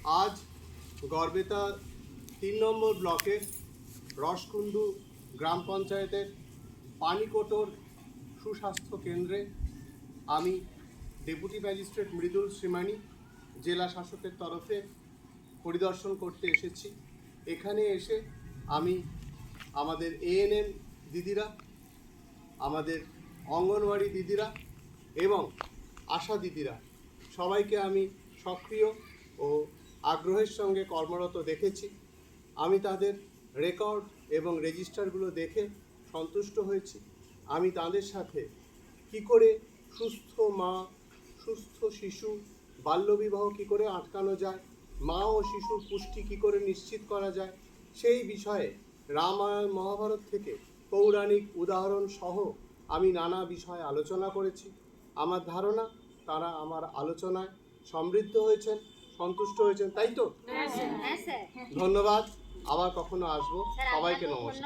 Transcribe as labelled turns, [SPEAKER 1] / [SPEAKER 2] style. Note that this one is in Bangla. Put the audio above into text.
[SPEAKER 1] আজ গড়বেতা ৩ নম্বর ব্লকের রসকুন্ডু গ্রাম পঞ্চায়েতের পানিকোটর সুস্বাস্থ্য কেন্দ্রে আমি ডেপুটি ম্যাজিস্ট্রেট মৃদুল শ্রীমানি জেলা শাসকের তরফে পরিদর্শন করতে এসেছি। এখানে এসে আমি আমাদের এএনএম দিদিরা, আমাদের অঙ্গনওয়াড়ি দিদিরা এবং আশা দিদিরা সবাইকে আমি সক্রিয় ও আগ্রহের সঙ্গে কর্মরত দেখেছি। আমি তাদের রেকর্ড এবং রেজিস্টারগুলো দেখে সন্তুষ্ট হয়েছি। আমি তাদের সাথে কি করে সুস্থ মা, সুস্থ শিশু, বাল্যবিবাহ কি করে আটকানো যায়, মা ও শিশুর পুষ্টি কি করে নিশ্চিত করা যায়, সেই বিষয়ে রামায়ণ মহাভারত থেকে পৌরাণিক উদাহরণ সহ আমি নানা বিষয়ে আলোচনা করেছি। আমার ধারণা তারা আমার আলোচনায় সমৃদ্ধ হয়েছেন, সন্তুষ্ট হয়েছেন, তাই তো? ধন্যবাদ। আবার কখনো আসবো। সবাইকে নমস্কার।